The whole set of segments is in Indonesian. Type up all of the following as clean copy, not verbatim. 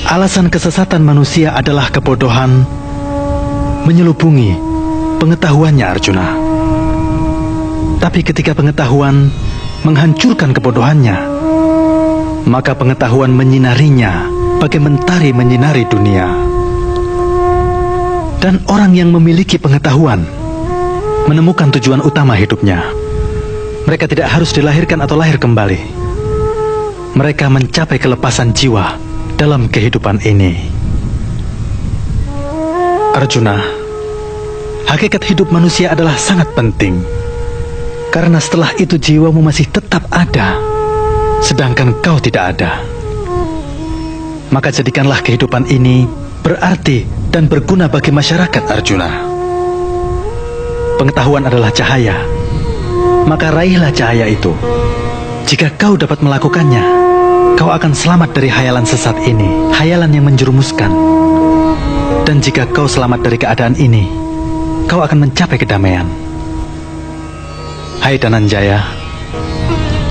Alasan kesesatan manusia adalah kebodohan menyelubungi pengetahuannya, Arjuna. Tapi ketika pengetahuan menghancurkan kebodohannya, maka pengetahuan menyinarinya bagai mentari menyinari dunia. Dan orang yang memiliki pengetahuan menemukan tujuan utama hidupnya. Mereka tidak harus dilahirkan atau lahir kembali. Mereka mencapai kelepasan jiwa dalam kehidupan ini. Arjuna, hakikat hidup manusia adalah sangat penting. Karena setelah itu jiwamu masih tetap ada, sedangkan kau tidak ada. Maka jadikanlah kehidupan ini berarti dan berguna bagi masyarakat, Arjuna. Pengetahuan adalah cahaya, maka raihlah cahaya itu. Jika kau dapat melakukannya, kau akan selamat dari hayalan sesat ini, hayalan yang menjerumuskan. Dan jika kau selamat dari keadaan ini, kau akan mencapai kedamaian. Hai Dananjaya,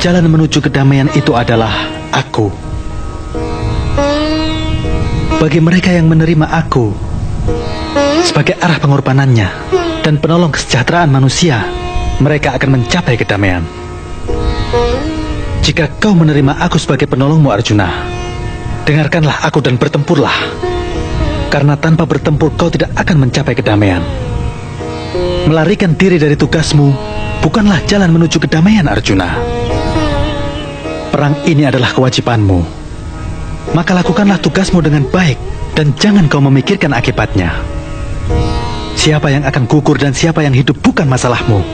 jalan menuju kedamaian itu adalah aku. Bagi mereka yang menerima aku sebagai arah pengorbanannya dan penolong kesejahteraan manusia, mereka akan mencapai kedamaian. Jika kau menerima aku sebagai penolongmu, Arjuna, dengarkanlah aku dan bertempurlah. Karena tanpa bertempur kau tidak akan mencapai kedamaian. Melarikan diri dari tugasmu bukanlah jalan menuju kedamaian, Arjuna. Perang ini adalah kewajibanmu. Maka lakukanlah tugasmu dengan baik dan jangan kau memikirkan akibatnya. Siapa yang akan gugur dan siapa yang hidup bukan masalahmu.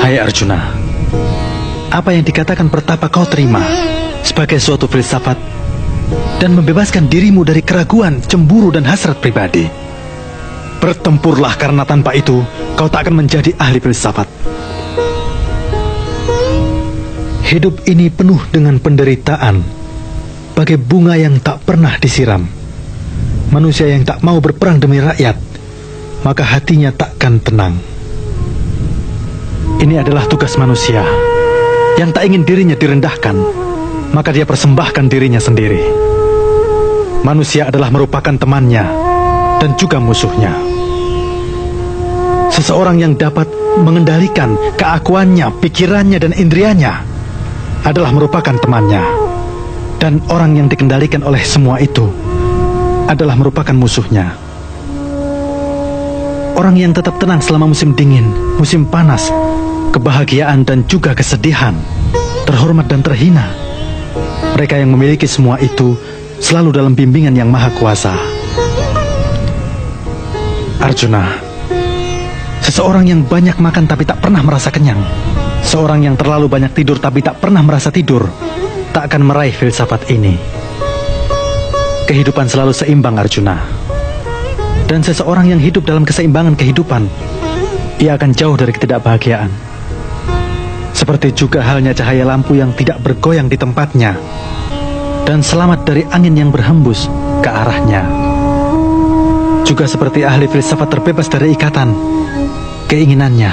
Hai Arjuna, apa yang dikatakan Pertapa kau terima sebagai suatu filsafat dan membebaskan dirimu dari keraguan, cemburu dan hasrat pribadi. Bertempurlah, karena tanpa itu kau tak akan menjadi ahli filsafat. Hidup ini penuh dengan penderitaan, bagai bunga yang tak pernah disiram. Manusia yang tak mau berperang demi rakyat, maka hatinya takkan tenang. Ini adalah tugas manusia. Yang tak ingin dirinya direndahkan, maka dia persembahkan dirinya sendiri. Manusia adalah merupakan temannya dan juga musuhnya. Seseorang yang dapat mengendalikan keakuannya, pikirannya, dan indrianya adalah merupakan temannya. Dan orang yang dikendalikan oleh semua itu adalah merupakan musuhnya. Orang yang tetap tenang selama musim dingin, musim panas, kebahagiaan dan juga kesedihan, terhormat dan terhina. Mereka yang memiliki semua itu selalu dalam bimbingan yang maha kuasa. Arjuna, seseorang yang banyak makan tapi tak pernah merasa kenyang, seorang yang terlalu banyak tidur tapi tak pernah merasa tidur, tak akan meraih filsafat ini. Kehidupan selalu seimbang, Arjuna. Dan seseorang yang hidup dalam keseimbangan kehidupan, ia akan jauh dari ketidakbahagiaan. Seperti juga halnya cahaya lampu yang tidak bergoyang di tempatnya dan selamat dari angin yang berhembus ke arahnya. Juga seperti ahli filsafat terbebas dari ikatan keinginannya.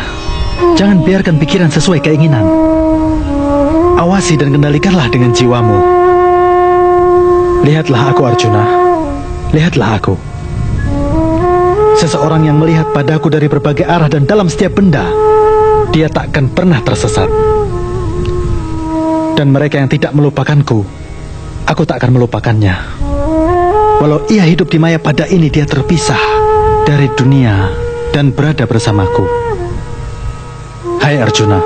Jangan biarkan pikiran sesuai keinginan. Awasi dan kendalikanlah dengan jiwamu. Lihatlah aku, Arjuna. Lihatlah aku. Seseorang yang melihat padaku dari berbagai arah dan dalam setiap benda, dia takkan pernah tersesat. Dan mereka yang tidak melupakanku, aku tak akan melupakannya. Walau ia hidup di maya pada ini, dia terpisah dari dunia dan berada bersamaku. Hai Arjuna,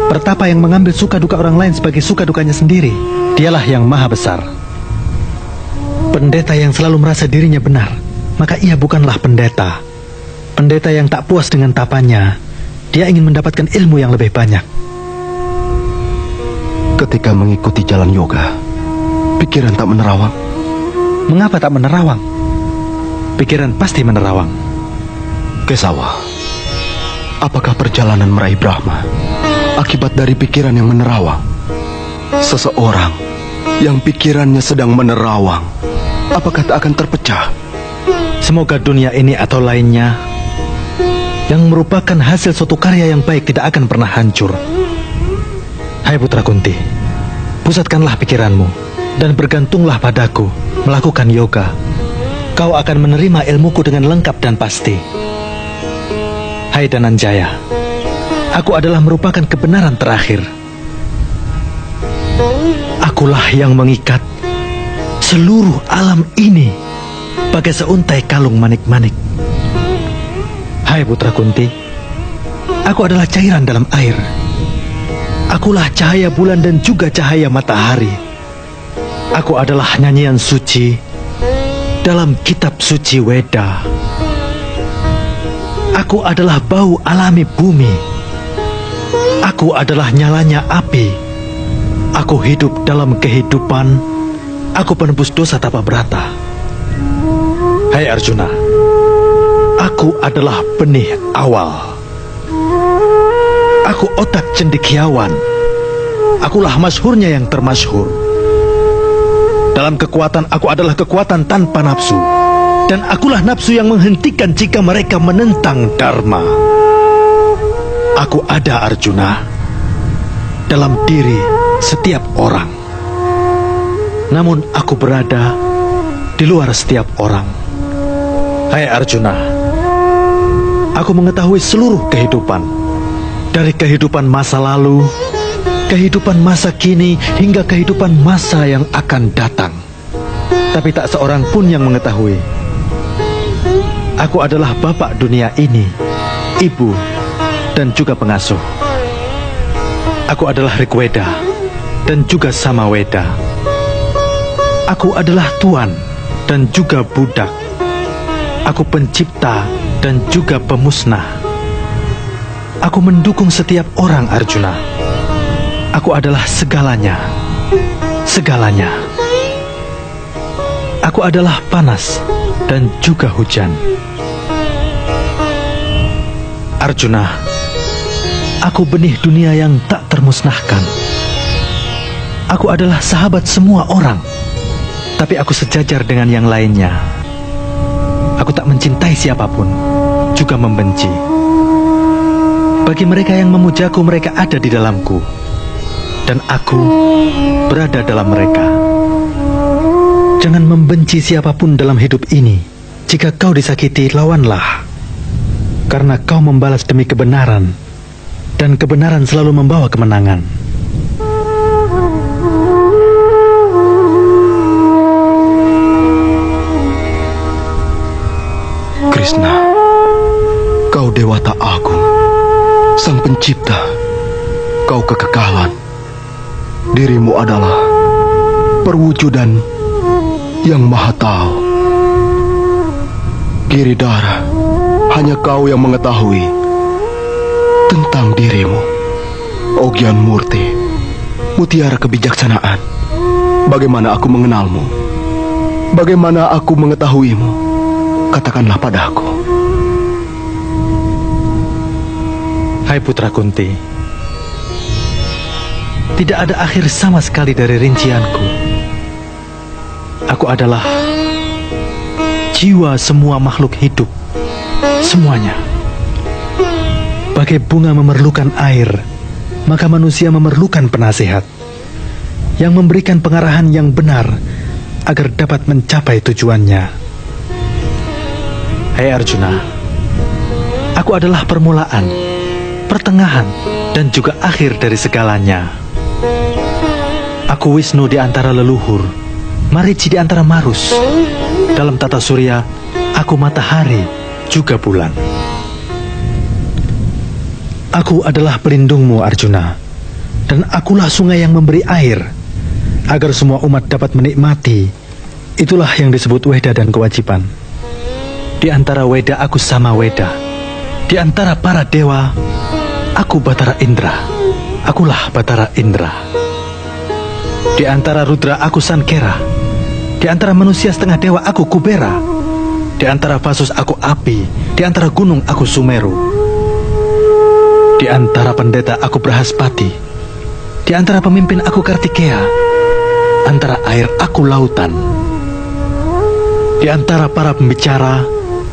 Pertapa yang mengambil suka duka orang lain sebagai suka dukanya sendiri, dialah yang maha besar. Pendeta yang selalu merasa dirinya benar, maka ia bukanlah pendeta. Pendeta yang tak puas dengan tapanya, dia ingin mendapatkan ilmu yang lebih banyak. Ketika mengikuti jalan yoga, pikiran tak menerawang. Mengapa tak menerawang? Pikiran pasti menerawang. Kesawa, apakah perjalanan meraih Brahma akibat dari pikiran yang menerawang? Seseorang yang pikirannya sedang menerawang, apakah tak akan terpecah? Semoga dunia ini atau lainnya yang merupakan hasil suatu karya yang baik tidak akan pernah hancur. Hai Putra Kunti, pusatkanlah pikiranmu dan bergantunglah padaku melakukan yoga. Kau akan menerima ilmuku dengan lengkap dan pasti. Hai Dananjaya, aku adalah merupakan kebenaran terakhir. Akulah yang mengikat seluruh alam ini bagai seuntai kalung manik-manik. Hai Putra Kunti, aku adalah cairan dalam air. Akulah cahaya bulan dan juga cahaya matahari. Aku adalah nyanyian suci dalam kitab suci Weda. Aku adalah bau alami bumi. Aku adalah nyalanya api. Aku hidup dalam kehidupan. Aku penebus dosa tapa berata. Hai Arjuna, aku adalah benih awal. Aku otak cendekiawan. Akulah masyhurnya yang termasyhur. Dalam kekuatan aku adalah kekuatan tanpa nafsu. Dan akulah nafsu yang menghentikan jika mereka menentang Dharma. Aku ada Arjuna dalam diri setiap orang. Namun aku berada di luar setiap orang. Hai Arjuna, aku mengetahui seluruh kehidupan. Dari kehidupan masa lalu, kehidupan masa kini, hingga kehidupan masa yang akan datang. Tapi tak seorang pun yang mengetahui. Aku adalah bapak dunia ini, ibu, dan juga pengasuh. Aku adalah Rigweda dan juga Samaweda. Aku adalah tuan dan juga budak. Aku pencipta dan juga pemusnah. Aku mendukung setiap orang Arjuna. Aku adalah segalanya. Segalanya. Aku adalah panas dan juga hujan. Arjuna, aku benih dunia yang tak termusnahkan. Aku adalah sahabat semua orang, tapi aku sejajar dengan yang lainnya. Aku tak mencintai siapapun, juga membenci. Bagi mereka yang memujaku, mereka ada di dalamku, dan aku berada dalam mereka. Jangan membenci siapapun dalam hidup ini. Jika kau disakiti, lawanlah. Karena kau membalas demi kebenaran, dan kebenaran selalu membawa kemenangan. Krishna, kau Dewata Agung, Sang Pencipta, kau kekekalan. Dirimu adalah perwujudan yang maha tahu. Giridhara, hanya kau yang mengetahui tentang dirimu. Ogyan Murti, mutiara kebijaksanaan. Bagaimana aku mengenalmu? Bagaimana aku mengetahuimu? Katakanlah padaku. Hai Putra Kunti, tidak ada akhir sama sekali dari rincianku. Aku adalah jiwa semua makhluk hidup, semuanya. Bagai bunga memerlukan air, maka manusia memerlukan penasihat yang memberikan pengarahan yang benar agar dapat mencapai tujuannya. Hai Arjuna, aku adalah permulaan, pertengahan, dan juga akhir dari segalanya. Aku Wisnu di antara leluhur, Marici di antara Marus. Dalam tata surya, aku matahari, juga bulan. Aku adalah pelindungmu Arjuna, dan akulah sungai yang memberi air, agar semua umat dapat menikmati. Itulah yang disebut Weda dan kewajiban. Di antara Weda aku Samaweda. Di antara para dewa, aku Batara Indra. Akulah Batara Indra. Di antara Rudra aku Sankera. Di antara manusia setengah dewa aku Kubera. Di antara Vasus aku api. Di antara gunung aku Sumeru. Di antara pendeta aku Brahaspati. Di antara pemimpin aku Kartikeya. Antara air aku lautan. Di antara para pembicara,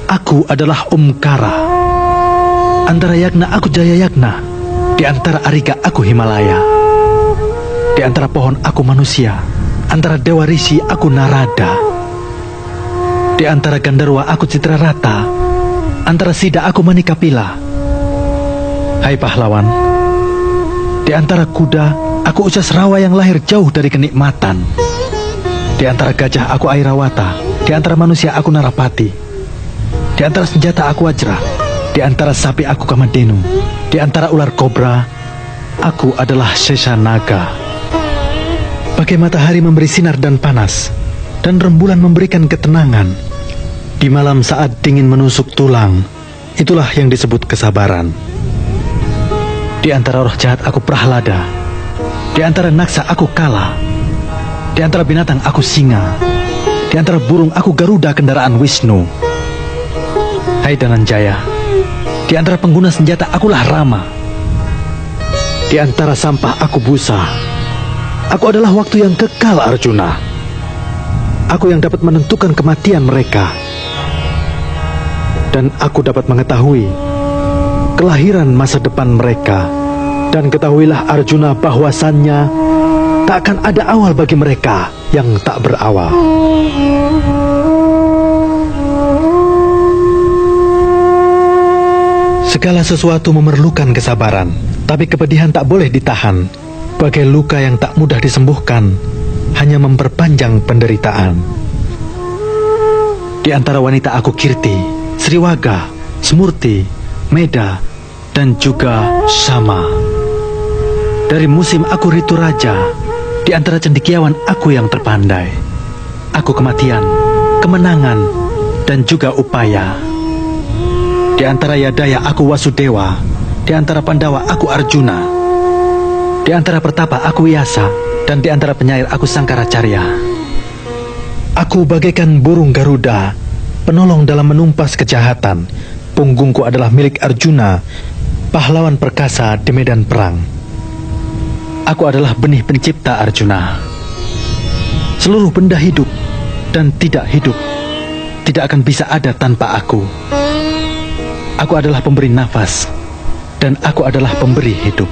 aku adalah Omkara. Antara Yagna aku Jaya Yagna. Di antara Ariga aku Himalaya. Di antara pohon aku manusia. Antara Dewa Rishi aku Narada. Di antara Gandarwa aku Citrarata. Antara Sida aku Manikapila. Hai pahlawan, di antara kuda aku Ucasrawa yang lahir jauh dari kenikmatan. Di antara gajah aku Airawata. Di antara manusia aku Narapati. Di antara senjata aku Wajra. Di antara sapi aku Kamadenu. Di antara ular kobra aku adalah Sesanaga. Bagai matahari memberi sinar dan panas, dan rembulan memberikan ketenangan. Di malam saat dingin menusuk tulang, itulah yang disebut kesabaran. Di antara roh jahat aku Prahlada. Di antara naksa aku Kala. Di antara binatang aku Singa. Di antara burung aku Garuda kendaraan Wisnu. Hai Dananjaya, di antara pengguna senjata akulah Rama. Di antara sampah aku Busa. Aku adalah waktu yang kekal, Arjuna. Aku yang dapat menentukan kematian mereka. Dan aku dapat mengetahui kelahiran masa depan mereka. Dan ketahuilah Arjuna bahwasannya tak akan ada awal bagi mereka yang tak berawal. Segala sesuatu memerlukan kesabaran, tapi kepedihan tak boleh ditahan. Bagai luka yang tak mudah disembuhkan, hanya memperpanjang penderitaan. Di antara wanita aku Kirti, Sriwaga, Smurti, Meda, dan juga Sama. Dari musim aku Ritu Raja. Di antara cendekiawan aku yang terpandai. Aku kematian, kemenangan, dan juga upaya. Di antara Yadaya aku Wasudewa. Di antara Pandawa aku Arjuna. Di antara pertapa aku Yasa. Dan di antara penyair aku Sangkaracarya. Aku bagaikan burung Garuda, penolong dalam menumpas kejahatan. Punggungku adalah milik Arjuna, pahlawan perkasa di medan perang. Aku adalah benih pencipta Arjuna. Seluruh benda hidup dan tidak hidup tidak akan bisa ada tanpa aku. Aku adalah pemberi nafas, dan aku adalah pemberi hidup.